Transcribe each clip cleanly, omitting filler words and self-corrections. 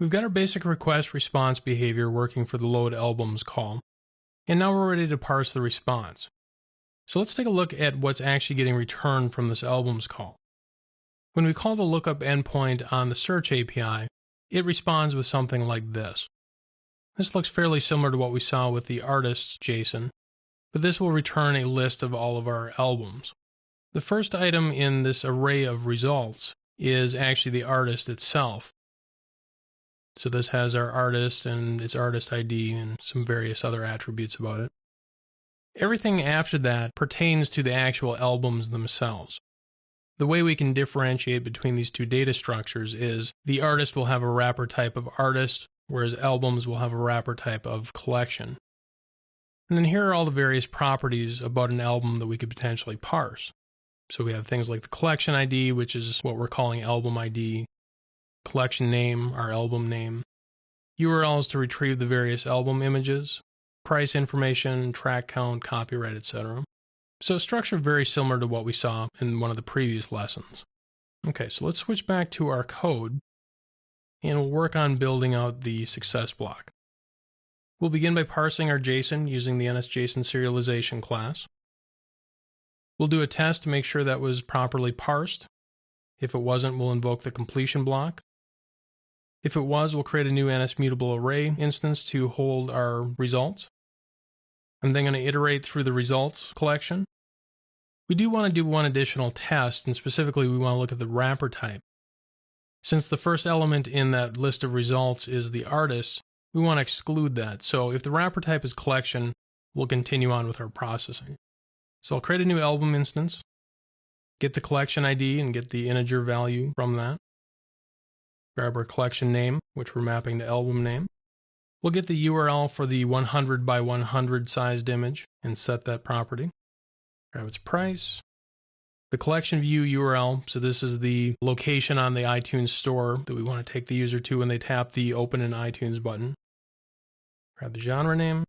We've got our basic request response behavior working for the load albums call, and now we're ready to parse the response. So let's take a look at what's actually getting returned from this albums call. When we call the lookup endpoint on the search API, it responds with something like this. This looks fairly similar to what we saw with the artists JSON, but this will return a list of all of our albums. The first item in this array of results is actually the artist itself. So this has our artist and its artist ID and some various other attributes about it. Everything after that pertains to the actual albums themselves. The way we can differentiate between these two data structures is the artist will have a wrapper type of artist, whereas albums will have a wrapper type of collection. And then here are all the various properties about an album that we could potentially parse. So we have things like the collection ID, which is what we're calling album ID, collection name, our album name, URLs to retrieve the various album images, price information, track count, copyright, etc. So structure very similar to what we saw in one of the previous lessons. Okay, so let's switch back to our code, and we'll work on building out the success block. We'll begin by parsing our JSON using the NSJSON serialization class. We'll do a test to make sure that was properly parsed. If it wasn't, we'll invoke the completion block. If it was, we'll create a new NSMutable array instance to hold our results. I'm then going to iterate through the results collection. We do want to do one additional test, and specifically we want to look at the wrapper type. Since the first element in that list of results is the artist, we want to exclude that. So if the wrapper type is collection, we'll continue on with our processing. So I'll create a new album instance, get the collection ID and get the integer value from that. Grab our collection name, which we're mapping to album name. We'll get the URL for the 100 by 100 sized image and set that property. Grab its price. The collection view URL, so this is the location on the iTunes store that we want to take the user to when they tap the Open in iTunes button. Grab the genre name.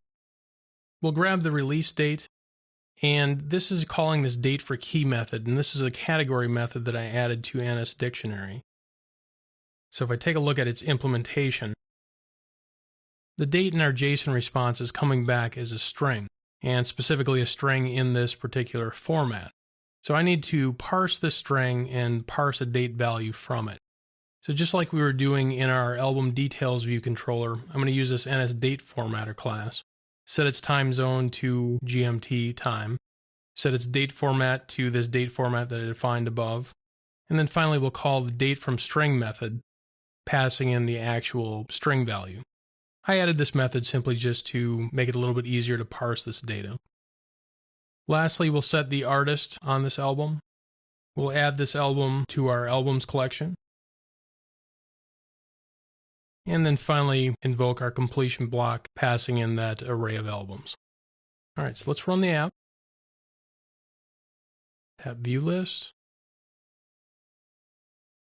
We'll grab the release date, and this is calling this date for key method, and this is a category method that I added to NS Dictionary. So if I take a look at its implementation, the date in our JSON response is coming back as a string, and specifically a string in this particular format. So I need to parse this string and parse a date value from it. So just like we were doing in our album details view controller, I'm going to use this NSDateFormatter class, set its time zone to GMT time, set its date format to this date format that I defined above, and then finally we'll call the dateFromString method, passing in the actual string value. I added this method simply just to make it a little bit easier to parse this data. Lastly, we'll set the artist on this album. We'll add this album to our albums collection. And then finally invoke our completion block, passing in that array of albums. All right, so let's run the app. Tap View List.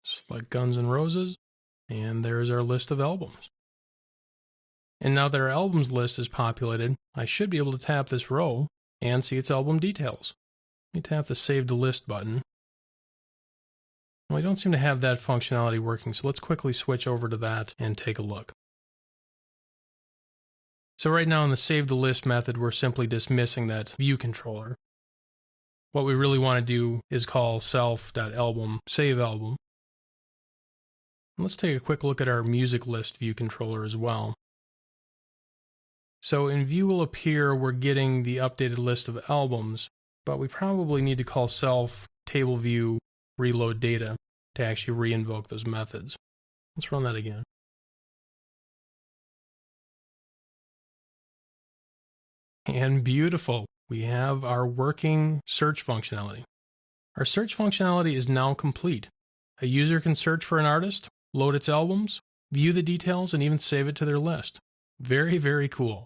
Select Guns N' Roses. And there's our list of albums. And now that our albums list is populated, I should be able to tap this row and see its album details. Let me tap the Save to List button. Well, I don't seem to have that functionality working, so let's quickly switch over to that and take a look. So right now in the Save to List method, we're simply dismissing that view controller. What we really want to do is call self.album save album. Let's take a quick look at our music list view controller as well. So in view will appear we're getting the updated list of albums, but we probably need to call self table view reload data to actually re-invoke those methods. Let's run that again. And beautiful, we have our working search functionality. Our search functionality is now complete. A user can search for an artist, load its albums, view the details, and even save it to their list. Very, very cool.